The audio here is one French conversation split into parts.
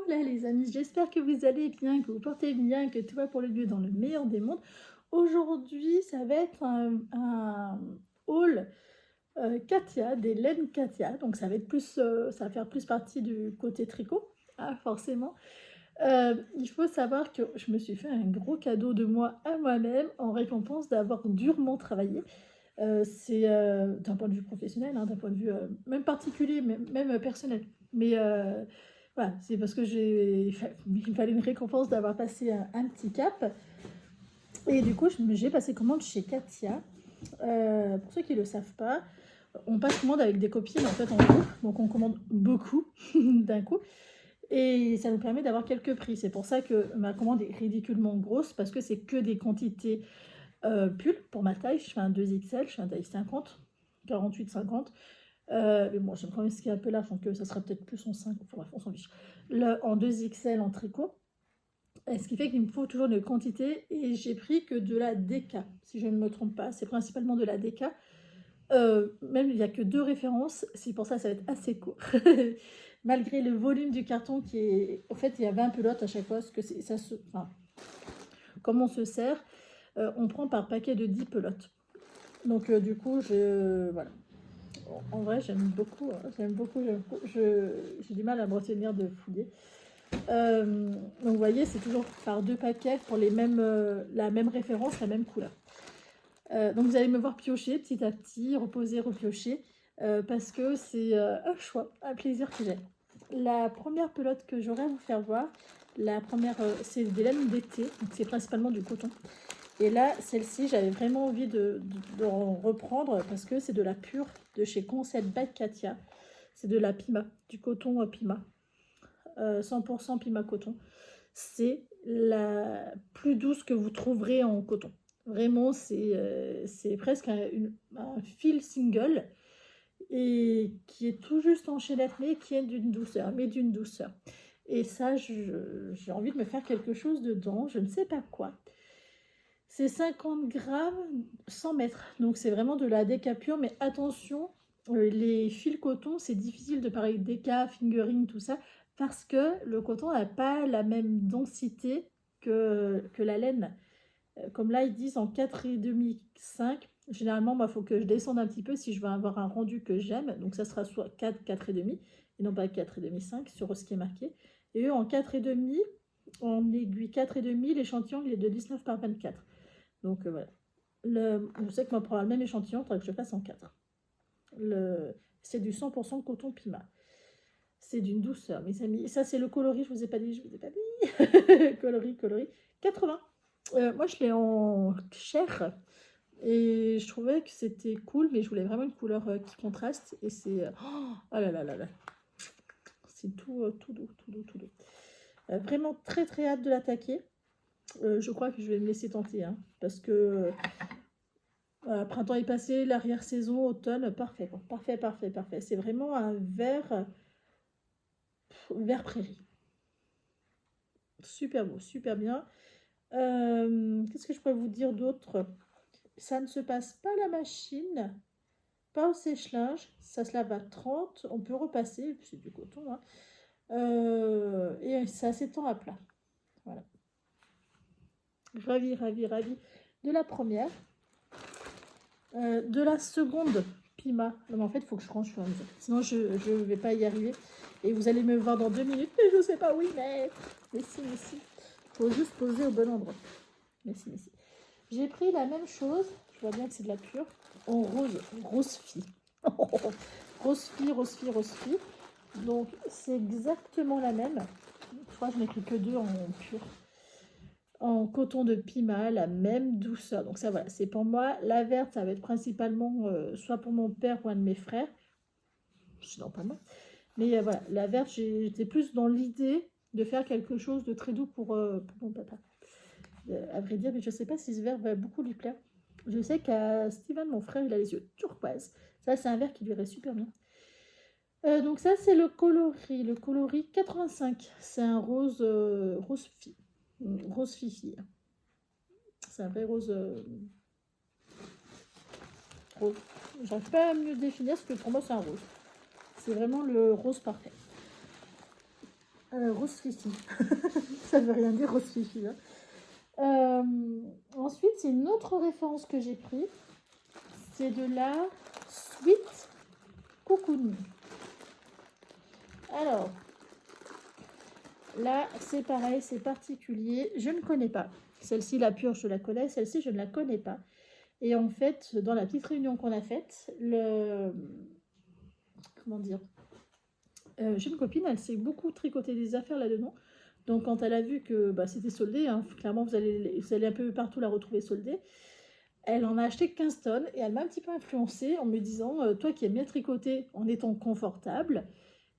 là les amis, j'espère que vous allez bien, que vous portez bien, que tout va pour le mieux dans le meilleur des mondes. Aujourd'hui, ça va être un haul Katia, des laines Katia, donc ça va être plus, ça va faire plus partie du côté tricot, hein, forcément. Il faut savoir que je me suis fait un gros cadeau de moi à moi-même en récompense d'avoir durement travaillé. C'est d'un point de vue professionnel, hein, d'un point de vue même particulier, même personnel. Mais voilà, c'est parce que il fallait une récompense d'avoir passé un petit cap. Et du coup, j'ai passé commande chez Katia. Pour ceux qui ne le savent pas, on passe commande avec des copines en fait en groupe, donc on commande beaucoup d'un coup. Et ça nous permet d'avoir quelques prix. C'est pour ça que ma commande est ridiculement grosse, parce que c'est que des quantités pull pour ma taille. Je fais un 2XL, je fais un taille 50, 48-50. Mais bon, j'aime quand même ce qui est un peu large, donc ça sera peut-être plus en 5. Enfin bref, on s'en fiche. En 2XL en tricot. Ce qui fait qu'il me faut toujours une quantité. Et j'ai pris que de la DK, si je ne me trompe pas. C'est principalement de la DK. Même il n'y a que 2 références. C'est pour ça que ça va être assez court. Malgré le volume du carton qui est... En fait, il y a 20 pelotes à chaque fois. Parce que ça se... Enfin, comme on se sert, on prend par paquet de 10 pelotes. Donc du coup, voilà. En vrai, j'aime beaucoup. J'ai du mal à me retenir de fouiller. Donc vous voyez, c'est toujours par 2 paquets pour la même référence, la même couleur. Donc vous allez me voir piocher petit à petit, reposer, repiocher, parce que c'est un choix, un plaisir que j'ai. La première pelote que j'aurais à vous faire voir, c'est des laines d'été, donc c'est principalement du coton. Et là, celle-ci, j'avais vraiment envie de reprendre parce que c'est de la pure de chez Concept by Katia. C'est de la Pima, du coton Pima. 100% Pima coton. C'est la plus douce que vous trouverez en coton. Vraiment, c'est presque un fil single et qui est tout juste en chaînette, mais qui est d'une douceur, Et ça, j'ai envie de me faire quelque chose dedans, je ne sais pas quoi. C'est 50 grammes, 100 mètres. Donc c'est vraiment de la déca pure, mais attention, les fils coton, c'est difficile de parler déca, fingering, tout ça, parce que le coton n'a pas la même densité que la laine. Comme là, ils disent en 4,5, 5. Généralement, il faut que je descende un petit peu si je veux avoir un rendu que j'aime. Donc ça sera soit 4, 4,5, et non pas 4,5, 5 sur ce qui est marqué. Et eux, en 4,5, en aiguille 4,5, l'échantillon, il est de 19 par 24. Donc voilà. Je sais que moi, pour le même échantillon, il faudrait que je fasse en 4. C'est du 100% coton Pima. C'est d'une douceur, mes amis. Et ça, c'est le coloris, je vous ai pas dit. coloris. 80. Moi, je l'ai en chair. Et je trouvais que c'était cool, mais je voulais vraiment une couleur qui contraste. Et c'est... oh là là là là. C'est tout doux. Vraiment très très hâte de l'attaquer. Je crois que je vais me laisser tenter, hein, parce que printemps est passé, l'arrière-saison, automne, parfait, parfait. C'est vraiment un vert prairie. Super beau, super bien. Qu'est-ce que je pourrais vous dire d'autre? Ça ne se passe pas à la machine, pas au sèche-linge, ça se lave à 30, on peut repasser, c'est du coton, hein. Et ça s'étend à plat. Voilà. Ravi de la première. De la seconde Pima. Non, mais en fait, il faut que je range, sinon je ne vais pas y arriver. Et vous allez me voir dans 2 minutes, mais je ne sais pas où y mettre. Mais si. Il faut juste poser au bon endroit. Mais si. J'ai pris la même chose, je vois bien que c'est de la pure, en rose fille. rose fille. Donc, c'est exactement la même. Je crois que je n'ai pris que 2 en pure. En coton de Pima, la même douceur. Donc ça, voilà, c'est pour moi. La verte, ça va être principalement soit pour mon père ou un de mes frères. Sinon, pas moi. Mais voilà, la verte, j'étais plus dans l'idée de faire quelque chose de très doux pour mon papa. À vrai dire, mais je ne sais pas si ce vert va beaucoup lui plaire. Je sais qu'à Steven, mon frère, il a les yeux turquoise. Ça, c'est un vert qui lui irait super bien. Donc ça, c'est le coloris. Le coloris 85. C'est un rose fifi. C'est un vrai rose. Rose. J'arrive pas à mieux définir parce que pour moi c'est un rose. C'est vraiment le rose parfait. Rose Fifi. Ça veut rien dire, Rose Fifi. Hein. Ensuite, c'est une autre référence que j'ai pris. C'est de la Sweet Cocoon. Alors, là, c'est pareil, c'est particulier. Je ne connais pas. Celle-ci, la pure, je la connais. Celle-ci, je ne la connais pas. Et en fait, dans la petite réunion qu'on a faite, comment dire, j'ai une copine, elle s'est beaucoup tricoté des affaires là-dedans. Donc, quand elle a vu que c'était soldé, hein, clairement, vous allez un peu partout la retrouver soldée. Elle en a acheté 15 tonnes et elle m'a un petit peu influencée en me disant toi qui aimes bien tricoter en étant confortable,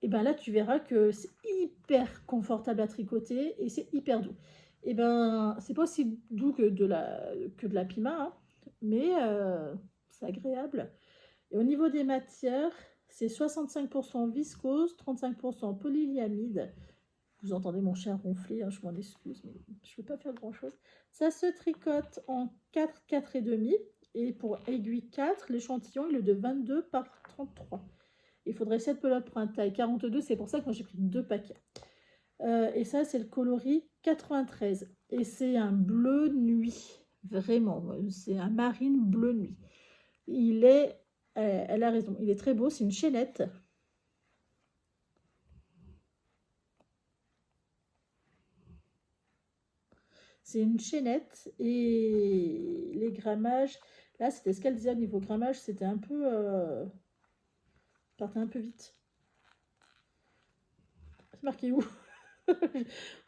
et ben là tu verras que c'est hyper confortable à tricoter et c'est hyper doux. Et ben c'est pas aussi doux que de la Pima, hein, mais c'est agréable. Et au niveau des matières, c'est 65% viscose, 35% polyamide. Vous entendez mon chien ronfler, hein, je m'en excuse, mais je ne vais pas faire grand-chose. Ça se tricote en 4, 4,5. Et pour aiguille 4, l'échantillon il est de 22 par 33. Il faudrait 7 pelotes pour un taille 42, c'est pour ça que moi j'ai pris 2 paquets. Et ça, c'est le coloris 93. Et c'est un bleu nuit, vraiment. C'est un marine bleu nuit. Elle a raison, il est très beau, c'est une chaînette. C'est une chaînette et les grammages, là c'était ce qu'elle disait au niveau grammage, c'était un peu... partait un peu vite. C'est marqué où?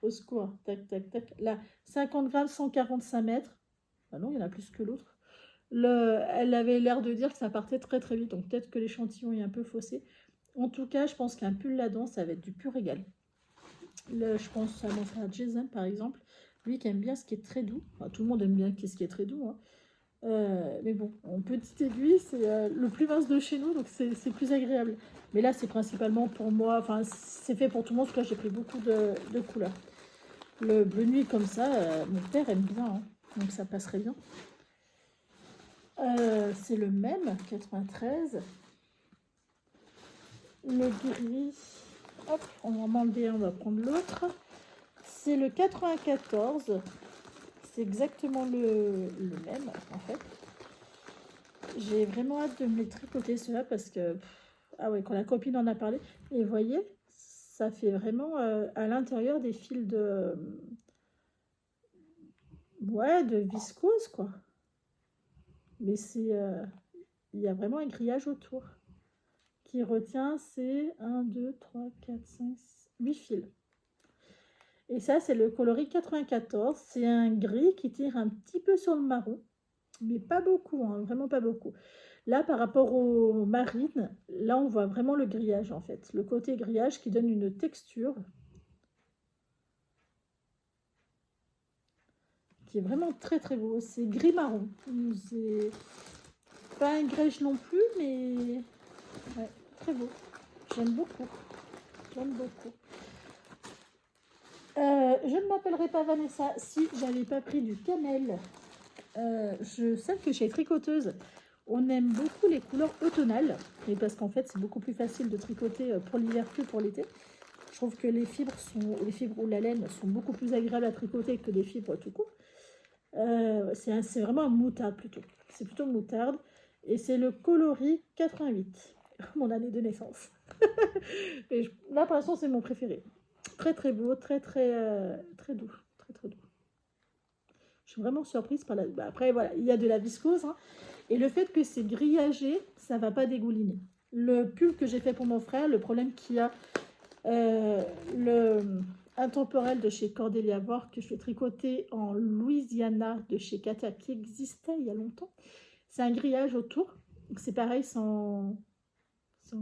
Au secours, tac, tac, tac. Là, 50 grammes, 145 mètres. Ah non, il y en a plus que l'autre. Elle avait l'air de dire que ça partait très très vite, donc peut-être que l'échantillon est un peu faussé. En tout cas, je pense qu'un pull là-dedans, ça va être du pur régal. Je pense à mon frère Jason, par exemple. Lui qui aime bien ce qui est très doux. Enfin, tout le monde aime bien ce qui est très doux. Hein. Mais bon, en petite aiguille, c'est le plus mince de chez nous, donc c'est plus agréable. Mais là, c'est principalement pour moi. Enfin, c'est fait pour tout le monde, parce que là, j'ai pris beaucoup de couleurs. Le bleu nuit comme ça, mon père aime bien. Hein, donc ça passerait bien. C'est le même, 93. Le gris, hop, on va en enlever un, on va prendre l'autre. C'est le 94. C'est exactement le même, en fait. J'ai vraiment hâte de me les tricoter, ceux-là, parce que... Ah ouais, quand la copine en a parlé, et vous voyez, ça fait vraiment à l'intérieur des fils de... Ouais, de viscose, quoi. Mais c'est... Il y a vraiment un grillage autour qui retient ces 1, 2, 3, 4, 5, 8 fils. Et ça, c'est le coloris 94. C'est un gris qui tire un petit peu sur le marron, mais pas beaucoup, hein, vraiment pas beaucoup. Là, par rapport aux marines, là, on voit vraiment le grillage, en fait. Le côté grillage qui donne une texture qui est vraiment très, très beau. C'est gris-marron. C'est pas un grège non plus, mais ouais, très beau. J'aime beaucoup. J'aime beaucoup. Je ne m'appellerai pas Vanessa si j'avais pas pris du camel. Je sais que chez Tricoteuse, on aime beaucoup les couleurs automnales, et parce qu'en fait, c'est beaucoup plus facile de tricoter pour l'hiver que pour l'été. Je trouve que les fibres ou la laine sont beaucoup plus agréables à tricoter que des fibres tout court. C'est vraiment un moutarde plutôt. C'est plutôt moutarde. Et c'est le coloris 88, mon année de naissance. Et là, pour l'instant, c'est mon préféré. Très très beau, très doux. Très très doux. Je suis vraiment surprise par la... après, voilà, il y a de la viscose. Hein, et le fait que c'est grillagé, ça ne va pas dégouliner. Le pull que j'ai fait pour mon frère, le problème qu'il y a, le intemporel de chez Cordélia Voir, que je fais tricoter en Louisiana de chez Katia, qui existait il y a longtemps. C'est un grillage autour. C'est pareil, c'est en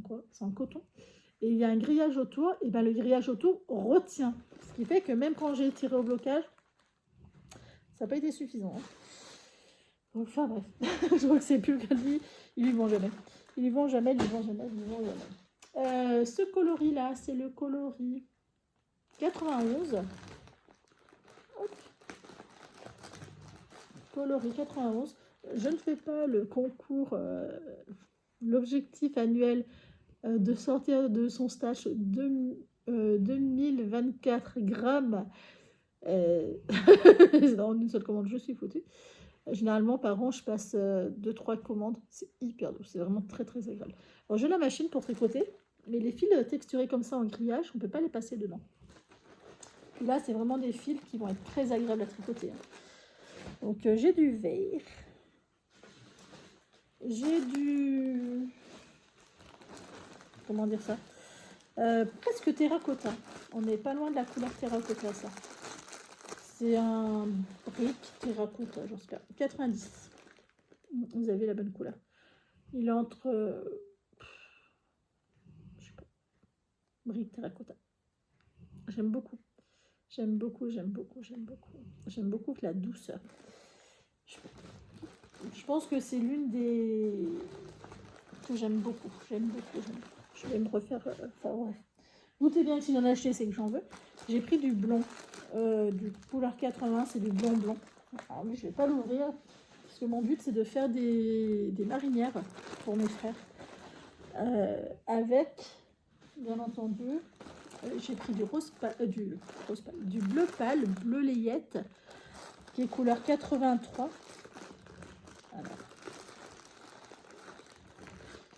quoi? C'est en coton. Et il y a un grillage autour, et ben le grillage autour retient. Ce qui fait que même quand j'ai tiré au blocage, ça n'a pas été suffisant. Hein. Enfin bref, je vois que c'est plus que lui, ils y vont jamais. Ils y vont jamais. Ce coloris-là, c'est le coloris 91. Hop. Coloris 91. Je ne fais pas le concours, l'objectif annuel de sortir de son stage 2024 grammes. En une seule commande, je suis foutue. Généralement, par an, je passe 2-3 commandes. C'est hyper doux, c'est vraiment très très agréable. Alors, j'ai la machine pour tricoter, mais les fils texturés comme ça en grillage, on ne peut pas les passer dedans. Puis là, c'est vraiment des fils qui vont être très agréables à tricoter. Donc, j'ai du vert. J'ai du... Comment dire ça, presque terracotta. On n'est pas loin de la couleur terracotta, ça. C'est un brique terracotta, j'espère. 90. Vous avez la bonne couleur. Il est entre... je sais pas. Brique terracotta. J'aime beaucoup. J'aime beaucoup, j'aime beaucoup, j'aime beaucoup. J'aime beaucoup la douceur. Je pense que c'est l'une des... que j'aime beaucoup. J'aime beaucoup, j'aime beaucoup. Je vais me refaire... Enfin, bref. Doutez bien que si j'en ai acheté, c'est que j'en veux. J'ai pris du blond. Du couleur 80, c'est du blond blanc. Alors lui, je vais pas l'ouvrir. Parce que mon but, c'est de faire des marinières pour mes frères. Avec, bien entendu... j'ai pris du du bleu pâle, bleu layette, qui est couleur 83. Alors.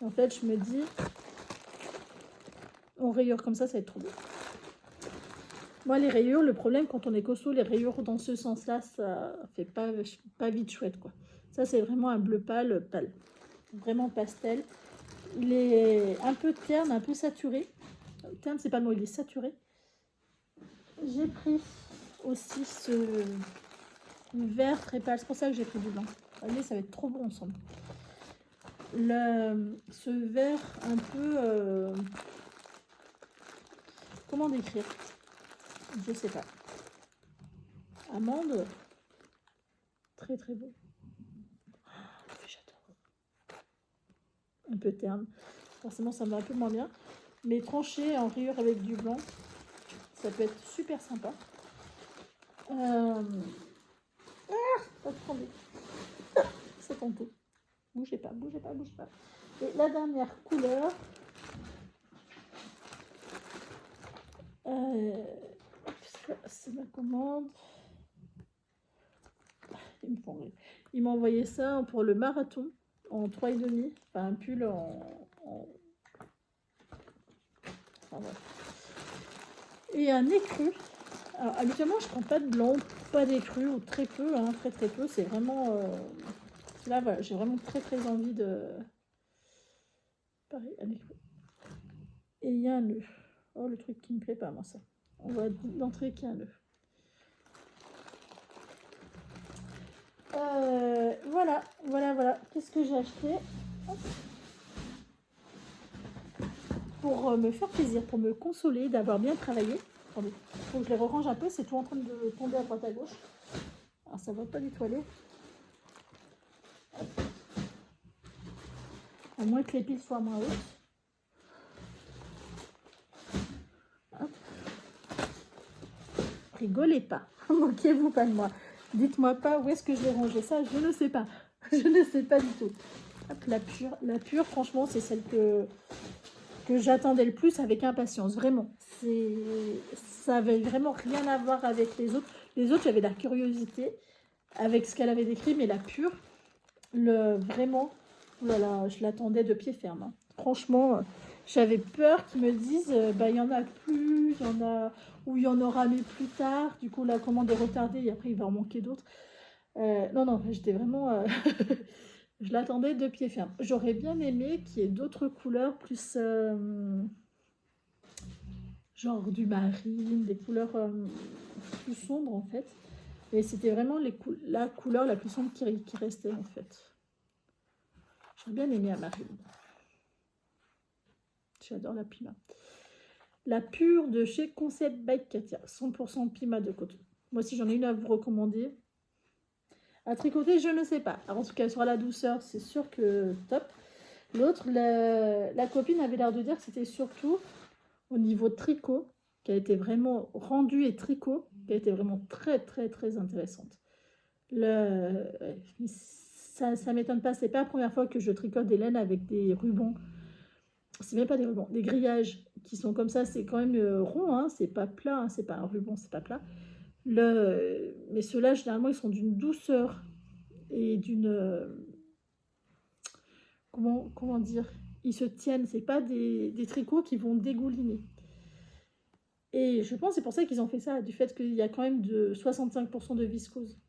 En fait, je me dis, en rayure comme ça va être trop beau. Moi, les rayures, le problème quand on est costaud, les rayures dans ce sens-là, ça fait pas vite chouette, quoi. Ça, c'est vraiment un bleu pâle, vraiment pastel. Il est un peu terne, un peu saturé. Terne, c'est pas le mot, il est saturé. J'ai pris aussi ce vert très pâle, c'est pour ça que j'ai pris du blanc. Vous voyez, ça va être trop bon ensemble. Ce vert un peu... comment décrire? Je sais pas. Amande. Très très beau. J'adore. Un peu terne. Forcément, ça me va un peu moins bien. Mais tranché en rayures avec du blanc, ça peut être super sympa. Attendez. C'est ton tour. Bougez pas, bougez pas, bougez pas. Et la dernière couleur... c'est ma commande. Il m'a envoyé ça pour le marathon en 3,5. Enfin, un pull enfin, voilà. Et un écru. Alors, habituellement, je prends pas de blanc, pas d'écru, ou très peu, hein, très très peu. C'est vraiment... là, voilà, j'ai vraiment très très envie de... Pareil, un écru. Et il y a un nœud. Oh, le truc qui me plaît pas, moi, ça. On voit d'entrée qu'il y a un nœud. Voilà. Qu'est-ce que j'ai acheté? Pour me faire plaisir, pour me consoler d'avoir bien travaillé. Attendez, il faut que je les rerange un peu, c'est tout en train de tomber à droite à gauche. Alors ça va pas du tout aller. À moins que les piles soient moins hautes. Hop. Rigolez pas, moquez-vous pas de moi. Dites-moi pas où est-ce que je vais ranger ça, je ne sais pas. Je ne sais pas du tout. Hop, la pure, franchement, c'est celle que j'attendais le plus avec impatience, vraiment. Ça avait vraiment rien à voir avec les autres. Les autres, j'avais la curiosité avec ce qu'elle avait décrit, mais la pure, vraiment, oulala, je l'attendais de pied ferme. Hein. Franchement, j'avais peur qu'ils me disent, il y en a plus, il y en a, ou il y en aura mais plus tard. Du coup, la commande est retardée et après, il va en manquer d'autres. Non, j'étais vraiment... je l'attendais de pied ferme. J'aurais bien aimé qu'il y ait d'autres couleurs plus... genre du marine, des couleurs plus sombres en fait. Et c'était vraiment la couleur la plus sombre qui restait en fait. J'ai bien aimé la marine. J'adore la Pima. La pure de chez Concept by Katia. 100% Pima de coton. Moi aussi j'en ai une à vous recommander. À tricoter, je ne sais pas. Alors, en tout cas, sur la douceur, c'est sûr que top. L'autre, la copine avait l'air de dire que c'était surtout au niveau tricot, qui a été vraiment rendue et tricot, qui a été vraiment très, très, très intéressante. Ça ne m'étonne pas. C'est pas la première fois que je tricote des laines avec des rubans. C'est même pas des rubans, des grillages qui sont comme ça, c'est quand même rond, hein, c'est pas plat, hein, c'est pas un ruban, c'est pas plat. Mais ceux-là, généralement, ils sont d'une douceur et d'une... comment dire? Ils se tiennent, c'est pas des tricots qui vont dégouliner. Et je pense que c'est pour ça qu'ils ont fait ça, du fait qu'il y a quand même de 65% de viscose.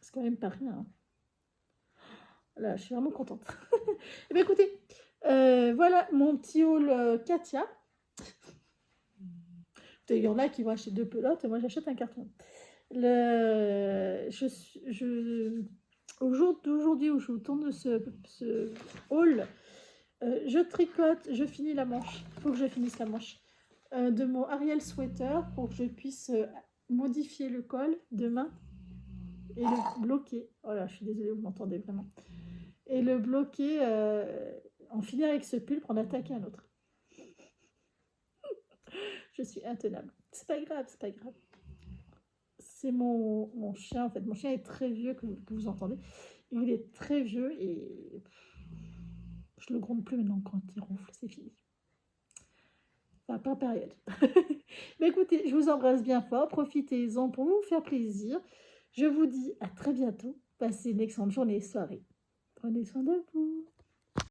C'est quand même pas rien. Hein. Là, je suis vraiment contente. Et bien écoutez, voilà mon petit haul Katia. Il y en a qui vont acheter 2 pelotes, moi j'achète un carton. Au jour d'aujourd'hui où je vous tourne ce haul, je tricote, je finis la manche. Il faut que je finisse la manche de mon Ariel Sweater pour que je puisse modifier le col demain et le bloquer. Oh là, je suis désolée, vous m'entendez vraiment. Et le bloquer, en finir avec ce pull pour en attaquer un autre. Je suis intenable. C'est pas grave, c'est pas grave. C'est mon chien, en fait. Mon chien est très vieux, que vous entendez. Il est très vieux et je le gronde plus maintenant quand il ronfle, c'est fini. Enfin, pas période. Mais écoutez, je vous embrasse bien fort. Profitez-en pour vous faire plaisir. Je vous dis à très bientôt. Passez une excellente journée et soirée. Prenez soin de vous.